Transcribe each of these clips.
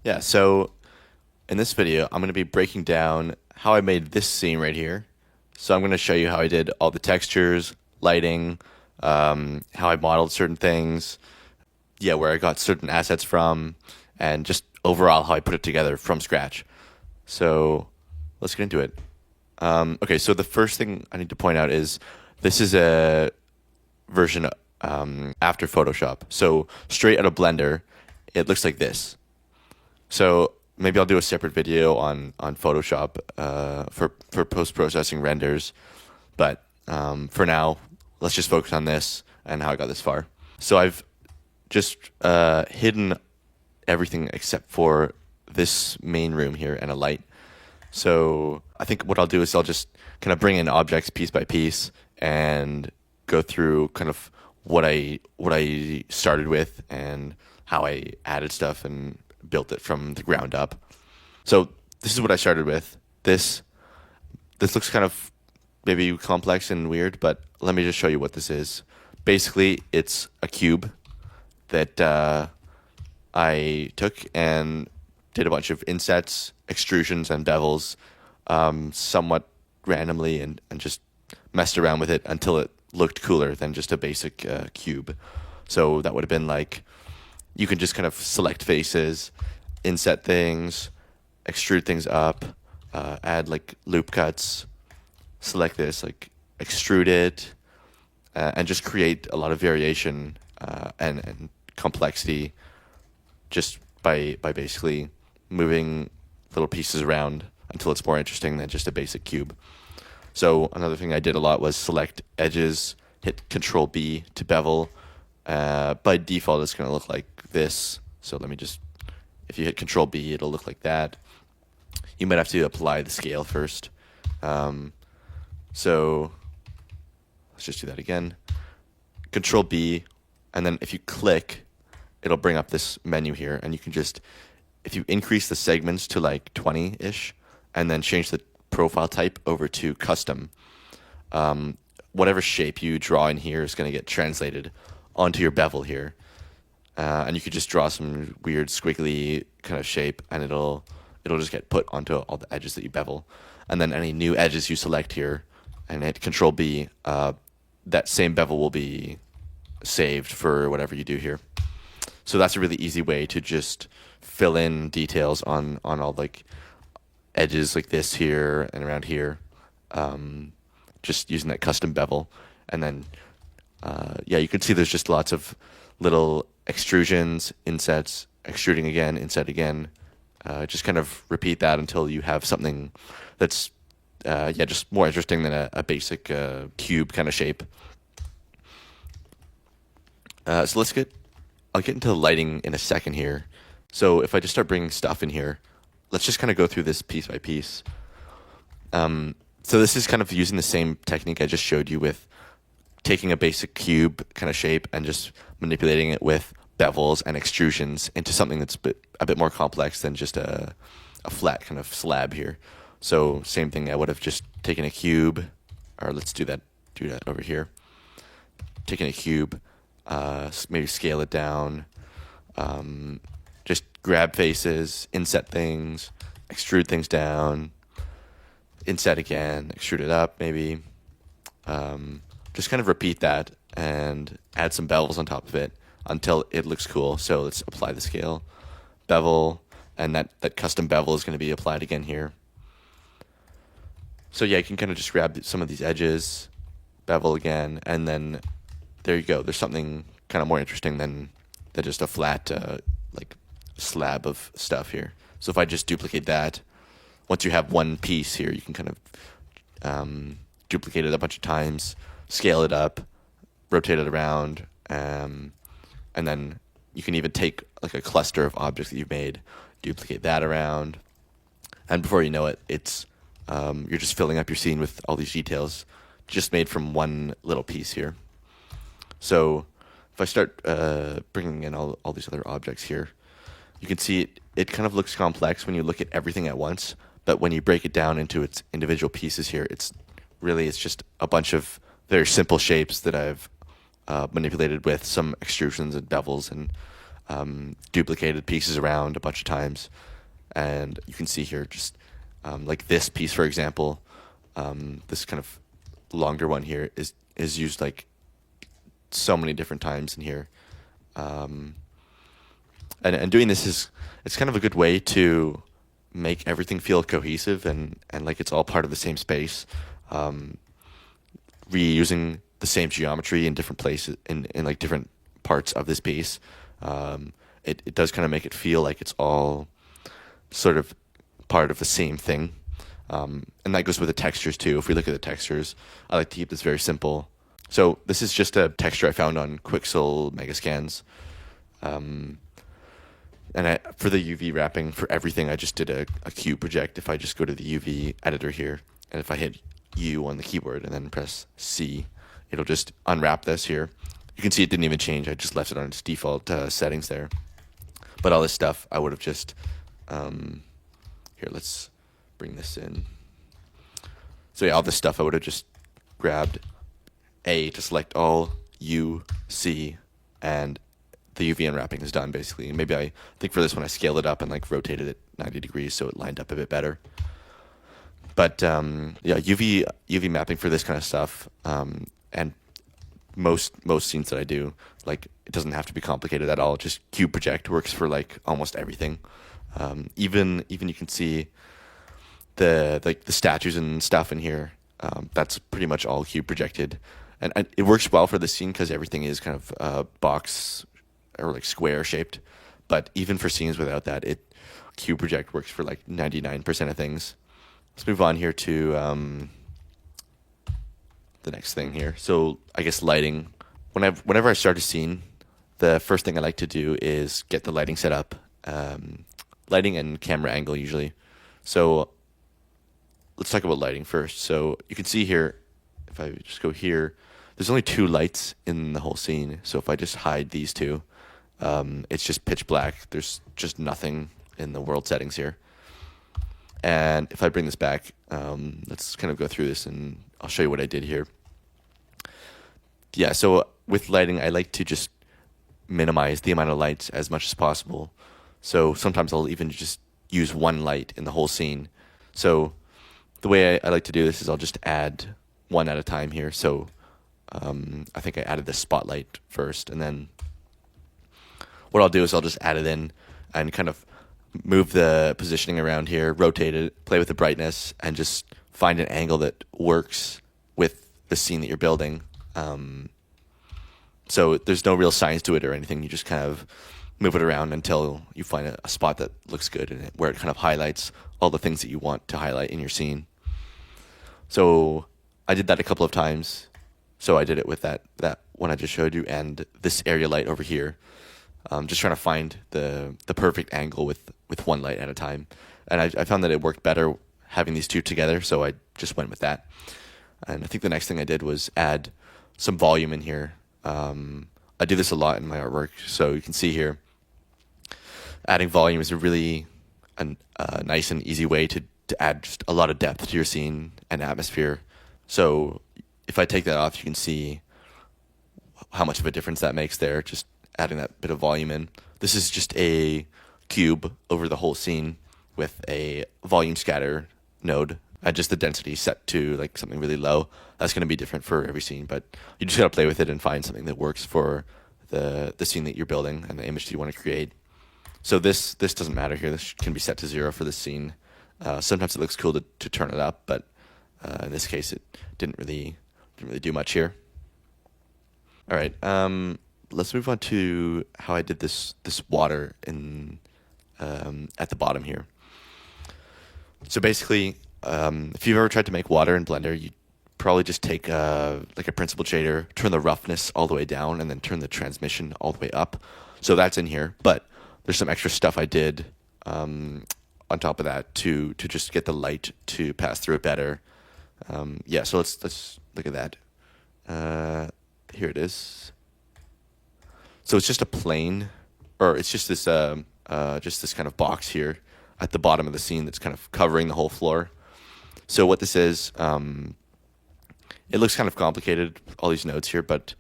Yeah, so in this video, I'm going to be breaking down how I made this scene right here. So I'm going to show you how I did all the textures, lighting, how I modeled certain things, yeah, where I got certain assets from, and just overall how I put it together from scratch. So let's get into it. Okay, so the first thing I need to point out is this is a version after Photoshop. So straight out of Blender, it looks like this. So maybe I'll do a separate video on Photoshop for post processing renders, but for now, let's just focus on this and how I got this far. So I've just hidden everything except for this main room here and a light. So I think what I'll do is I'll just kind of bring in objects piece by piece and go through kind of what I started with and how I added stuff and built it from the ground up. So this is what I started with. This looks kind of maybe complex and weird, but let me just show you what this is. Basically, it's a cube that I took and did a bunch of insets, extrusions, and bevels somewhat randomly and just messed around with it until it looked cooler than just a basic cube. So that would have been like you can just kind of select faces, inset things, extrude things up, add like loop cuts, select this, like extrude it, and just create a lot of variation and complexity just by basically moving little pieces around until it's more interesting than just a basic cube. So another thing I did a lot was select edges, hit Control B to bevel. By default, it's going to look like this. So let me just, if you hit Control B, it'll look like that. You might have to apply the scale first. So let's just do that again. Control B, and then if you click, it'll bring up this menu here, and you can just, if you increase the segments to like 20-ish, and then change the profile type over to custom, whatever shape you draw in here is going to get translated onto your bevel here. And you could just draw some weird squiggly kind of shape, and it'll just get put onto all the edges that you bevel. And then any new edges you select here and hit Control B, that same bevel will be saved for whatever you do here. So that's a really easy way to just fill in details on all like edges like this here and around here, just using that custom bevel. And then yeah, you can see there's just lots of little extrusions, insets, extruding again, inset again. Just kind of repeat that until you have something that's yeah, just more interesting than a basic cube kind of shape. So I'll get into the lighting in a second here. So if I just start bringing stuff in here, let's just kind of go through this piece by piece. So this is kind of using the same technique I just showed you with taking a basic cube kind of shape and just manipulating it with bevels and extrusions into something that's a bit more complex than just a flat kind of slab here. So same thing, I would have just taken a cube, or let's do that over here. Taking a cube, maybe scale it down, just grab faces, inset things, extrude things down, inset again, extrude it up maybe. Just kind of repeat that and add some bevels on top of it until it looks cool. So let's apply the scale, bevel, and that custom bevel is going to be applied again here. So yeah, you can kind of just grab some of these edges, bevel again, and then there you go. There's something kind of more interesting than just a flat like slab of stuff here. So if I just duplicate that, once you have one piece here, you can kind of duplicate it a bunch of times, scale it up, rotate it around, and then you can even take like a cluster of objects that you've made, duplicate that around, and before you know it, it's you're just filling up your scene with all these details just made from one little piece here. So if I start bringing in all these other objects here, you can see it kind of looks complex when you look at everything at once, but when you break it down into its individual pieces here, it's just a bunch of very simple shapes that I've manipulated with some extrusions and bevels and duplicated pieces around a bunch of times. And you can see here just like this piece, for example, this kind of longer one here is used like so many different times in here. And doing this it's kind of a good way to make everything feel cohesive and like it's all part of the same space. Reusing the same geometry in different places in like different parts of this piece. It does kind of make it feel like it's all sort of part of the same thing. And that goes with the textures too. If we look at the textures, I like to keep this very simple. So this is just a texture I found on Quixel Megascans. And for the UV wrapping for everything, I just did a cube project. If I just go to the UV editor here, and if I hit U on the keyboard and then press C, it'll just unwrap this here. You can see it didn't even change. I just left it on its default settings there. But all this stuff, I would have just... here, let's bring this in. So yeah, all this stuff, I would have just grabbed A to select all, U, C, and the UV unwrapping is done, basically. Maybe I think for this one, I scaled it up and like rotated it 90 degrees so it lined up a bit better. But yeah, UV mapping for this kind of stuff, and most scenes that I do, like it doesn't have to be complicated at all. Just cube project works for like almost everything. Even you can see the statues and stuff in here. That's pretty much all cube projected, and it works well for the scene because everything is kind of box or like square shaped. But even for scenes without that, cube project works for like 99% of things. Let's move on here to the next thing here. So I guess lighting. Whenever I start a scene, the first thing I like to do is get the lighting set up. Lighting and camera angle usually. So let's talk about lighting first. So you can see here, if I just go here, there's only 2 lights in the whole scene. So if I just hide these 2, it's just pitch black. There's just nothing in the world settings here. And if I bring this back, let's kind of go through this and I'll show you what I did here. Yeah, so with lighting, I like to just minimize the amount of lights as much as possible. So sometimes I'll even just use 1 light in the whole scene. So the way I like to do this is I'll just add 1 at a time here. So I think I added the spotlight first, and then what I'll do is I'll just add it in and kind of move the positioning around here, rotate it, play with the brightness, and just find an angle that works with the scene that you're building. So there's no real science to it or anything. You just kind of move it around until you find a spot that looks good and where it kind of highlights all the things that you want to highlight in your scene. So I did that a couple of times. So I did it with that one I just showed you and this area light over here. Just trying to find the perfect angle with 1 light at a time. And I found that it worked better having these 2 together, so I just went with that. And I think the next thing I did was add some volume in here. I do this a lot in my artwork, so you can see here, adding volume is a really nice and easy way to add just a lot of depth to your scene and atmosphere. So if I take that off, you can see how much of a difference that makes there, just adding that bit of volume in. This is just a cube over the whole scene with a volume scatter node and just the density set to like something really low. That's going to be different for every scene, but you just got to play with it and find something that works for the scene that you're building and the image that you want to create. So this doesn't matter here. This can be set to 0 for this scene. Sometimes it looks cool to turn it up, but in this case it didn't really do much here. All right, let's move on to how I did this water in at the bottom here. So basically, if you've ever tried to make water in Blender, you probably just take like a principled shader, turn the roughness all the way down, and then turn the transmission all the way up. So that's in here, but there's some extra stuff I did on top of that to just get the light to pass through it better. Yeah, so let's look at that. Here it is. So it's just a plane, or it's just this kind of box here at the bottom of the scene that's kind of covering the whole floor. So what this is, it looks kind of complicated, all these nodes here, but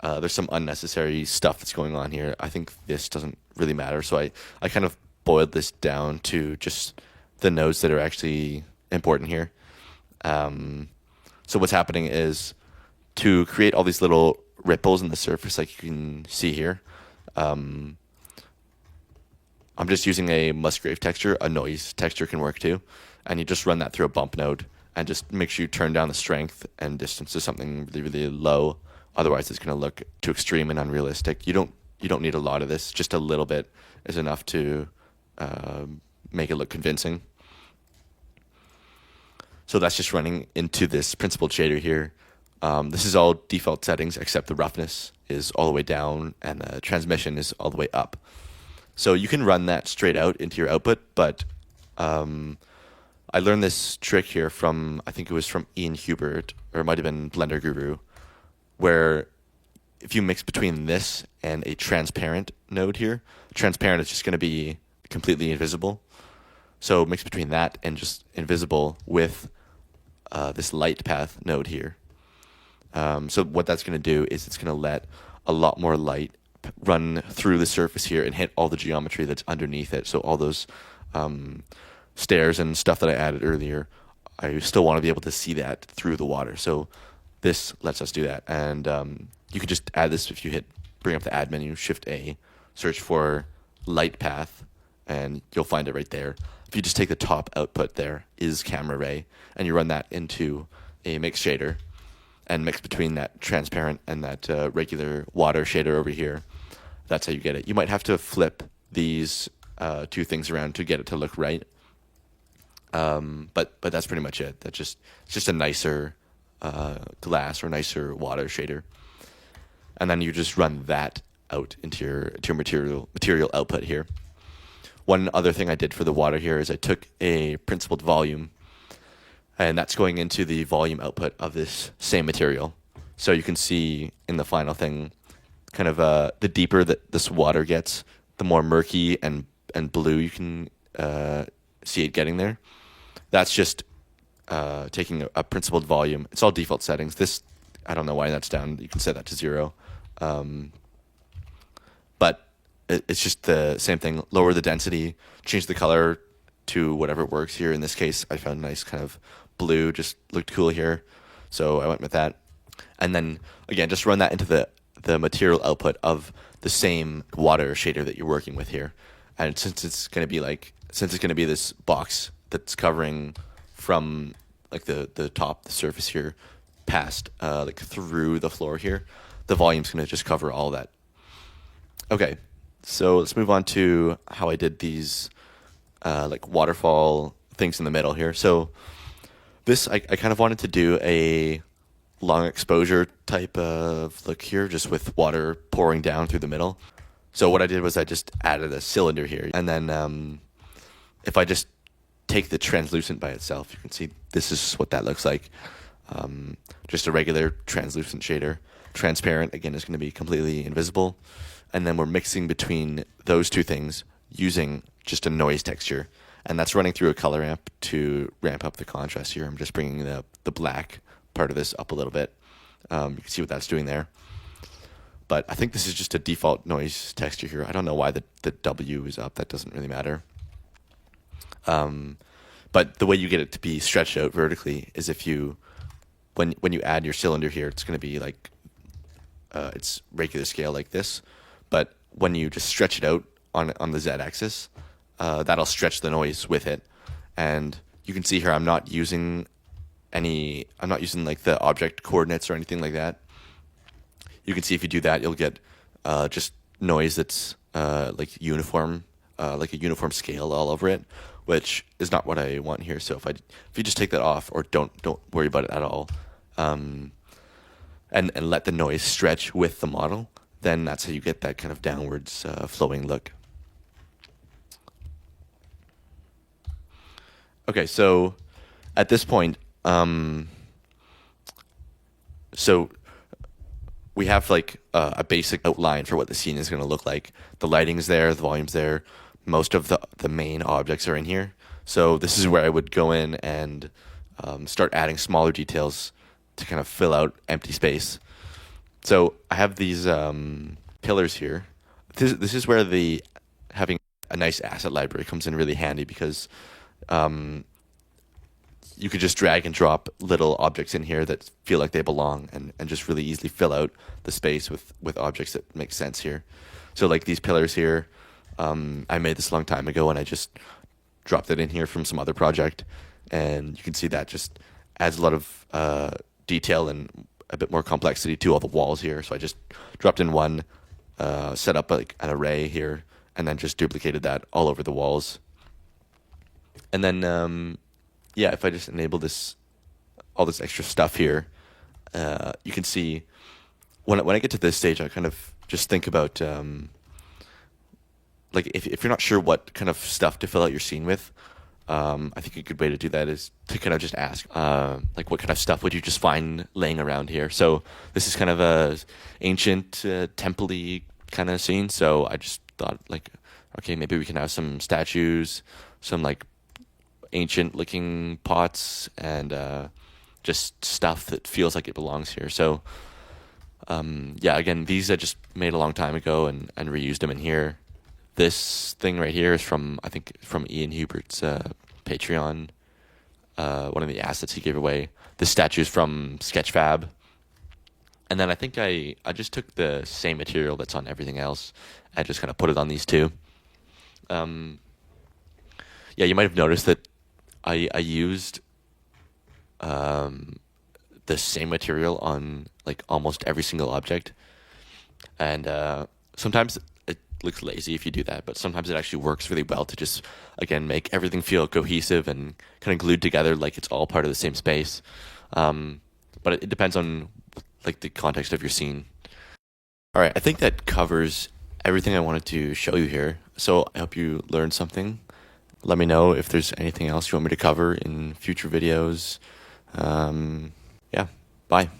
There's some unnecessary stuff that's going on here. I think this doesn't really matter. So I kind of boiled this down to just the nodes that are actually important here. So what's happening is to create all these little ripples in the surface, like you can see here. I'm just using a Musgrave texture. A noise texture can work too. And you just run that through a bump node and just make sure you turn down the strength and distance to something really, really low. Otherwise, it's going to look too extreme and unrealistic. You don't need a lot of this. Just a little bit is enough to make it look convincing. So that's just running into this principled shader here. This is all default settings except the roughness is all the way down and the transmission is all the way up. So you can run that straight out into your output, but I learned this trick here from, I think it was from Ian Hubert, or it might have been Blender Guru, where if you mix between this and a transparent node here, transparent is just going to be completely invisible. So mix between that and just invisible with this light path node here. So what that's going to do is it's going to let a lot more light run through the surface here and hit all the geometry that's underneath it. So all those stairs and stuff that I added earlier, I still want to be able to see that through the water. So this lets us do that. And you can just add this if you bring up the add menu, Shift A, search for light path, and you'll find it right there. If you just take the top output there, is camera ray, and you run that into a mix shader and mix between that transparent and that regular water shader over here, that's how you get it. You might have to flip these two things around to get it to look right. But that's pretty much it. It's just a nicer glass or nicer water shader. And then you just run that out into your material output here. One other thing I did for the water here is I took a principled volume, and that's going into the volume output of this same material. So you can see in the final thing, kind of the deeper that this water gets, the more murky and blue you can see it getting there. That's just taking a principled volume. It's all default settings. This, I don't know why that's down. You can set that to 0. But it's just the same thing. Lower the density, change the color to whatever works here. In this case, I found a nice kind of blue, just looked cool here. So I went with that. And then, again, just run that into the material output of the same water shader that you're working with here. And since it's going to be this box that's covering from like the top, the surface here, past like through the floor here, the volume's going to just cover all that. Okay, so let's move on to how I did these like waterfall things in the middle here. So this, I kind of wanted to do a long exposure type of look here, just with water pouring down through the middle. So what I did was I just added a cylinder here. And then if I just take the translucent by itself, you can see this is what that looks like. Just a regular translucent shader. Transparent, again, is going to be completely invisible. And then we're mixing between those two things using just a noise texture. And that's running through a color ramp to ramp up the contrast here. I'm just bringing the black part of this up a little bit. You can see what that's doing there. But I think this is just a default noise texture here. I don't know why the W is up. That doesn't really matter. But the way you get it to be stretched out vertically is if you, when you add your cylinder here, it's going to be like, it's regular scale like this. But when you just stretch it out on the Z-axis, that'll stretch the noise with it. And you can see here I'm not using like the object coordinates or anything like that. You can see if you do that, you'll get just noise that's like uniform, like a uniform scale all over it, which is not what I want here. So if you just take that off, or don't worry about it at all, and let the noise stretch with the model, then that's how you get that kind of downwards flowing look. Okay, so at this point, so we have like a basic outline for what the scene is going to look like. The lighting's there, the volume's there, most of the main objects are in here. So this is where I would go in and start adding smaller details to kind of fill out empty space. So I have these pillars here. This is where the having a nice asset library comes in really handy because um, you could just drag and drop little objects in here that feel like they belong and just really easily fill out the space with objects that make sense here. So like these pillars here, I made this a long time ago and I just dropped it in here from some other project, and you can see that just adds a lot of detail and a bit more complexity to all the walls here. So I just dropped in one, set up like an array here, and then just duplicated that all over the walls. And then yeah, if I just enable this, all this extra stuff here, you can see when I get to this stage, I kind of just think about like if you're not sure what kind of stuff to fill out your scene with, I think a good way to do that is to kind of just ask, like, what kind of stuff would you just find laying around here? So this is kind of a ancient temple-y kind of scene. So I just thought, like, okay, maybe we can have some statues, some like ancient-looking pots, and just stuff that feels like it belongs here. So yeah, again, these I just made a long time ago and reused them in here. This thing right here is from, I think, from Ian Hubert's Patreon, one of the assets he gave away. This statue is from Sketchfab. And then I think I just took the same material that's on everything else and just kind of put it on these two. Yeah, you might have noticed that I used the same material on like almost every single object. And sometimes it looks lazy if you do that, but sometimes it actually works really well to just, again, make everything feel cohesive and kind of glued together like it's all part of the same space. But it depends on like the context of your scene. All right, I think that covers everything I wanted to show you here. So I hope you learned something. Let me know if there's anything else you want me to cover in future videos. Yeah, bye.